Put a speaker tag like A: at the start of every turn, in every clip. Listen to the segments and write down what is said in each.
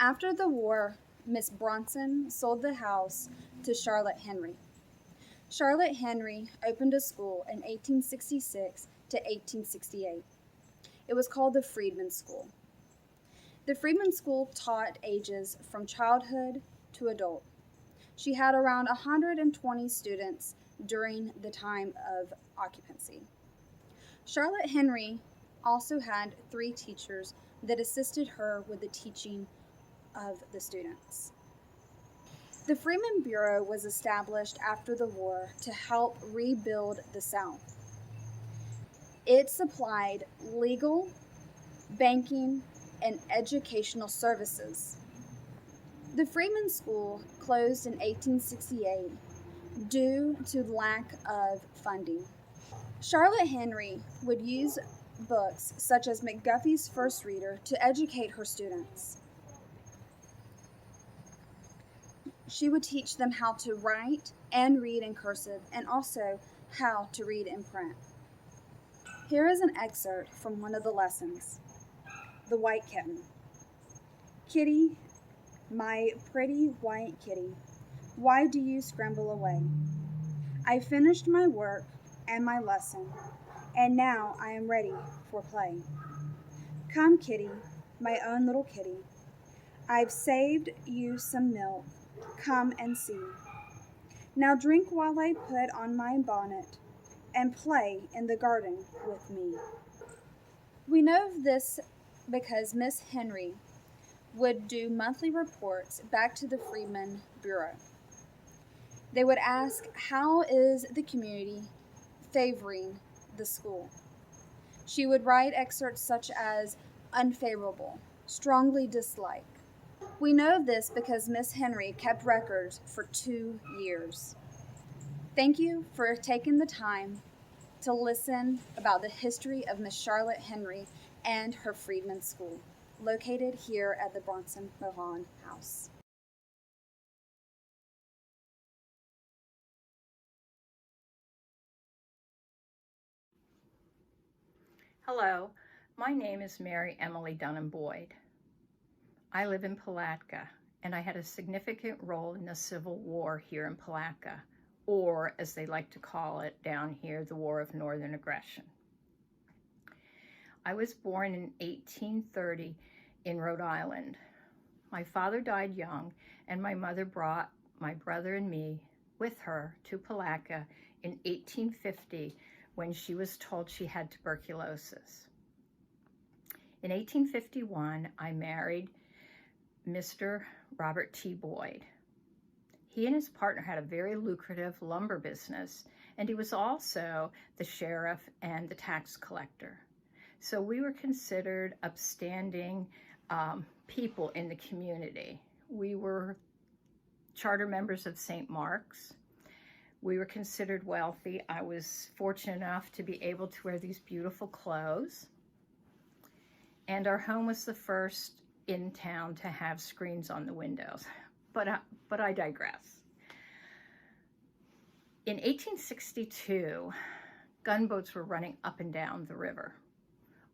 A: After the war, Miss Bronson sold the house to Charlotte Henry. Charlotte Henry opened a school in 1866 to 1868. It was called the Freedmen's School. The Freedmen's School taught ages from childhood to adult. She had around 120 students during the time of occupancy. Charlotte Henry also had three teachers that assisted her with the teaching of the students. The Freedmen Bureau was established after the war to help rebuild the South. It supplied legal, banking, and educational services. The Freedmen's School closed in 1868 due to lack of funding. Charlotte Henry would use books such as McGuffey's First Reader to educate her students. She would teach them how to write and read in cursive and also how to read in print. Here is an excerpt from one of the lessons. The White Kitten. Kitty, my pretty white kitty, why do you scramble away? I finished my work and my lesson, and now I am ready for play. Come, kitty, my own little kitty, I've saved you some milk, come and see. Now drink while I put on my bonnet, and play in the garden with me. We know of this because Miss Henry would do monthly reports back to the Freedmen Bureau. They would ask, how is the community favoring the school? She would write excerpts such as unfavorable, strongly dislike. We know of this because Miss Henry kept records for 2 years. Thank you for taking the time to listen about the history of Miss Charlotte Henry and her Freedmen's School, located here at the Bronson Mohan House.
B: Hello, my name is Mary Emily Dunham Boyd. I live in Palatka, and I had a significant role in the Civil War here in Palatka, or as they like to call it down here, the War of Northern Aggression. I was born in 1830 in Rhode Island. My father died young, and my mother brought my brother and me with her to Palatka in 1850 when she was told she had tuberculosis. In 1851, I married Mr. Robert T. Boyd. He and his partner had a very lucrative lumber business, and he was also the sheriff and the tax collector. So we were considered upstanding people in the community. We were charter members of St. Mark's. We were considered wealthy. I was fortunate enough to be able to wear these beautiful clothes. And our home was the first in town to have screens on the windows. But I digress. In 1862, gunboats were running up and down the river.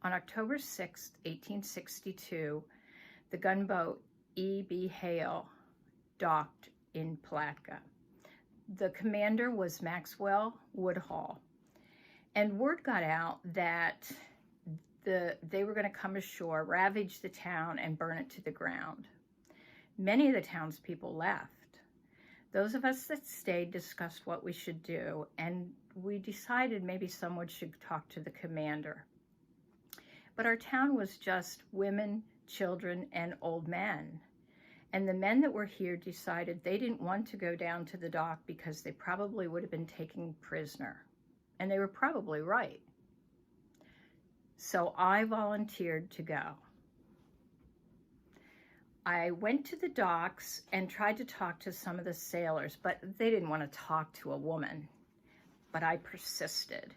B: On October 6, 1862, the gunboat E.B. Hale docked in Palatka. The commander was Maxwell Woodhull, and word got out that they were going to come ashore, ravage the town, and burn it to the ground. Many of the townspeople left. Those of us that stayed discussed what we should do, and we decided maybe someone should talk to the commander. But our town was just women, children, and old men. And the men that were here decided they didn't want to go down to the dock because they probably would have been taken prisoner. And they were probably right. So I volunteered to go. I went to the docks and tried to talk to some of the sailors, but they didn't want to talk to a woman. But I persisted.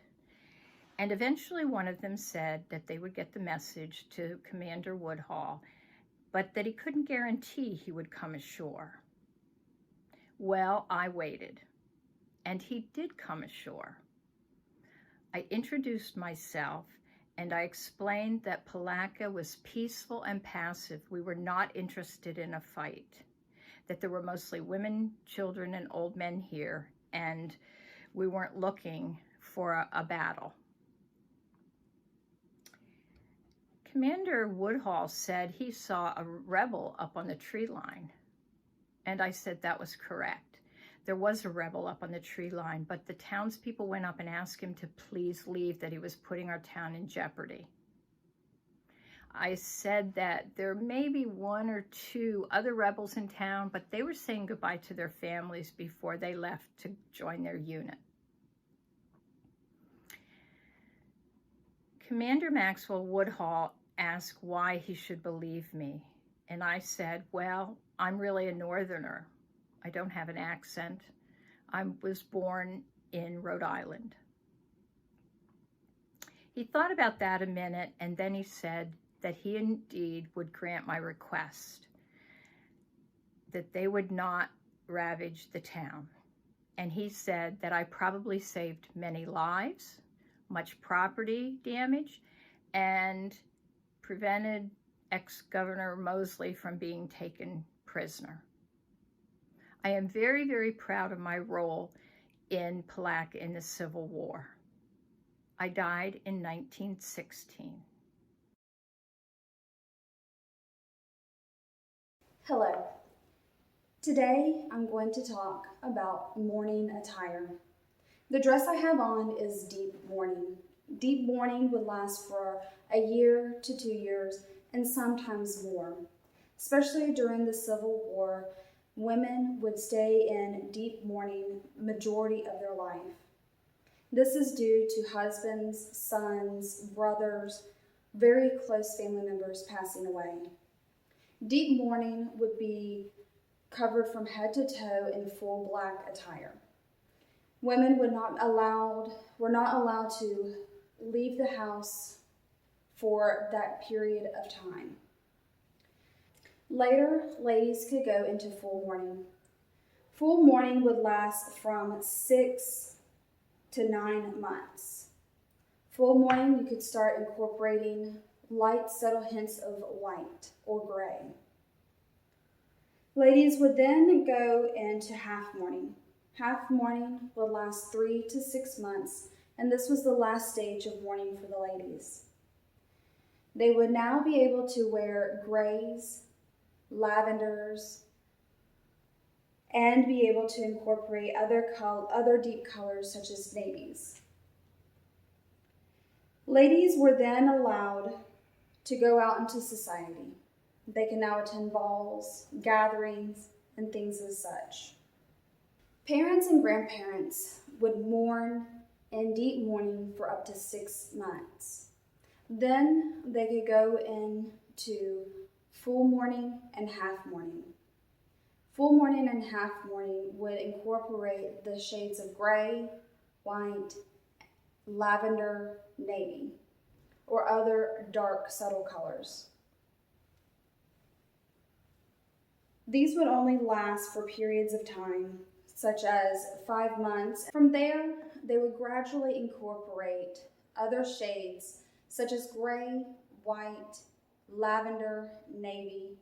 B: And eventually one of them said that they would get the message to Commander Woodhull, but that he couldn't guarantee he would come ashore. Well, I waited, and he did come ashore. I introduced myself, and I explained that Palatka was peaceful and passive. We were not interested in a fight, that there were mostly women, children, and old men here, and we weren't looking for a battle. Commander Woodhull said he saw a rebel up on the tree line, and I said that was correct. There was a rebel up on the tree line, but the townspeople went up and asked him to please leave, that he was putting our town in jeopardy. I said that there may be one or two other rebels in town, but they were saying goodbye to their families before they left to join their unit. Commander Maxwell Woodhull asked why he should believe me, and I said, well, I'm really a northerner. I don't have an accent. I was born in Rhode Island. He thought about that a minute, and then he said that he indeed would grant my request, that they would not ravage the town. And he said that I probably saved many lives, much property damage, and prevented ex-Governor Mosley from being taken prisoner. I am very, very proud of my role in Palatka in the Civil War. I died in 1916.
A: Hello. Today I'm going to talk about mourning attire. The dress I have on is deep mourning. Deep mourning would last for a year to 2 years and sometimes more. Especially during the Civil War, women would stay in deep mourning majority of their life. This is due to husbands, sons, brothers, very close family members passing away. Deep mourning would be covered from head to toe in full black attire. Women were not allowed to leave the house for that period of time. Later, ladies could go into full mourning. Full mourning would last from 6 to 9 months. Full mourning, you could start incorporating light, subtle hints of white or gray. Ladies would then go into half mourning. Half mourning would last 3 to 6 months, and this was the last stage of mourning for the ladies. They would now be able to wear grays, lavenders, and be able to incorporate other deep colors such as navies. Ladies were then allowed to go out into society. They can now attend balls, gatherings, and things as such. Parents and grandparents would mourn in deep mourning for up to 6 months. Then they could go into full mourning and half mourning. Full mourning and half mourning would incorporate the shades of gray, white, lavender, navy, or other dark, subtle colors. These would only last for periods of time, such as 5 months. From there, they would gradually incorporate other shades, such as gray, white, lavender, navy,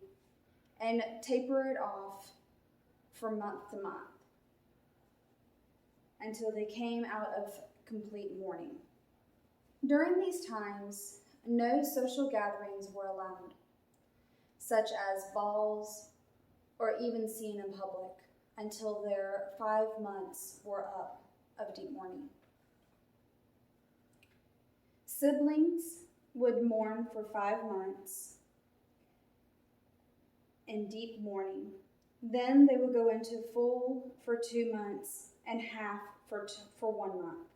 A: and taper it off from month to month until they came out of complete mourning. During these times, no social gatherings were allowed, such as balls or even seen in public, until their 5 months were up of deep mourning. Siblings would mourn for 5 months in deep mourning. Then they would go into full for 2 months and half for 1 month.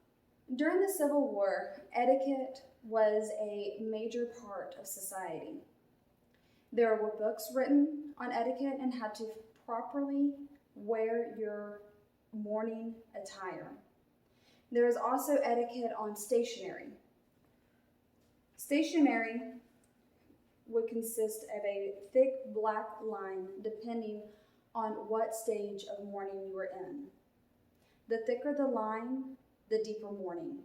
A: During the Civil War, etiquette was a major part of society. There were books written on etiquette and how to properly wear your mourning attire. There is also etiquette on stationery. Stationery would consist of a thick black line depending on what stage of mourning you were in. The thicker the line, the deeper mourning.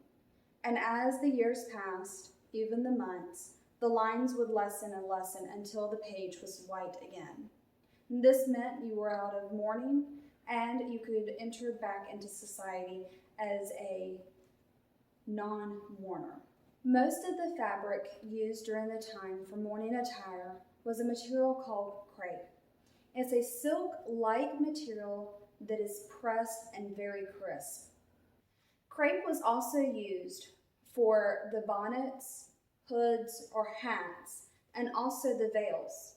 A: And as the years passed, even the months, the lines would lessen and lessen until the page was white again. This meant you were out of mourning and you could enter back into society as a non-mourner. Most of the fabric used during the time for mourning attire was a material called crepe. It's a silk-like material that is pressed and very crisp. Crepe was also used for the bonnets, hoods, or hats, and also the veils.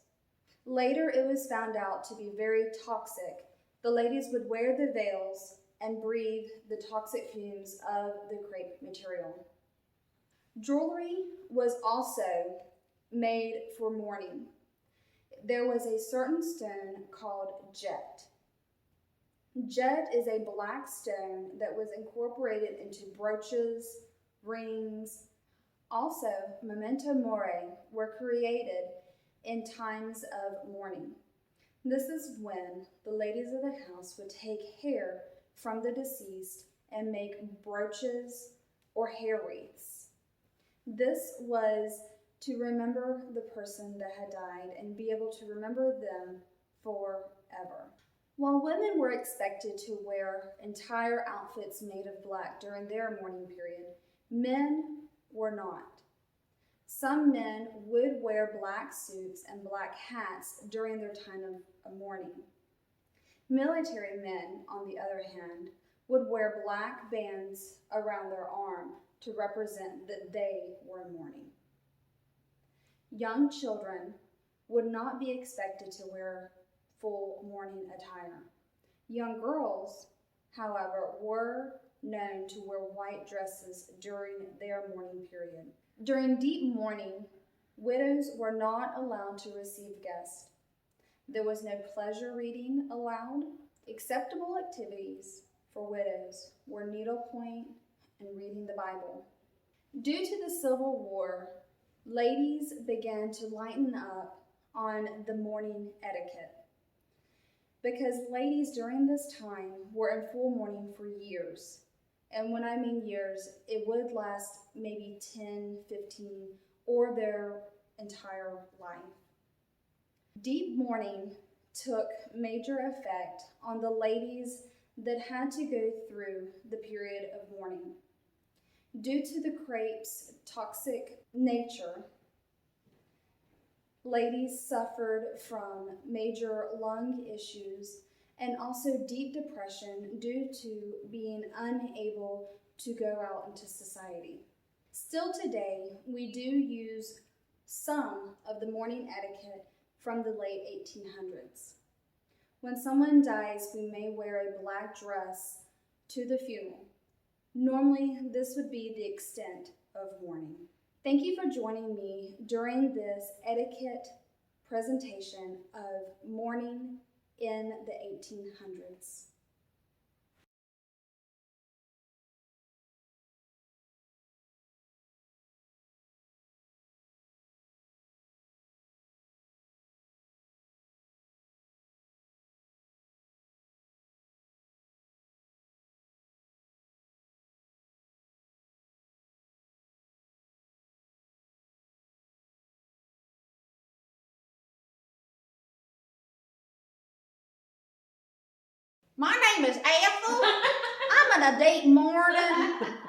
A: Later, it was found out to be very toxic. The ladies would wear the veils and breathe the toxic fumes of the crepe material. Jewelry was also made for mourning. There was a certain stone called jet. Jet is a black stone that was incorporated into brooches, rings. Also, memento mori were created in times of mourning. This is when the ladies of the house would take hair from the deceased and make brooches or hair wreaths. This was to remember the person that had died and be able to remember them forever. While women were expected to wear entire outfits made of black during their mourning period, men were not. Some men would wear black suits and black hats during their time of mourning. Military men, on the other hand, would wear black bands around their arm to represent that they were in mourning. Young children would not be expected to wear full mourning attire. Young girls, however, were known to wear white dresses during their mourning period. During deep mourning, widows were not allowed to receive guests. There was no pleasure reading allowed. Acceptable activities for widows were needlepoint and reading the Bible. Due to the Civil War, ladies began to lighten up on the mourning etiquette, because ladies during this time were in full mourning for years. And when I mean years, it would last maybe 10, 15, or their entire life. Deep mourning took major effect on the ladies that had to go through the period of mourning. Due to the crepe's toxic nature, ladies suffered from major lung issues and also deep depression due to being unable to go out into society. Still today, we do use some of the mourning etiquette from the late 1800s. When someone dies, we may wear a black dress to the funeral. Normally, this would be the extent of mourning. Thank you for joining me during this etiquette presentation of mourning in the 1800s.
C: My name is Ethel. I'm an deep mourning.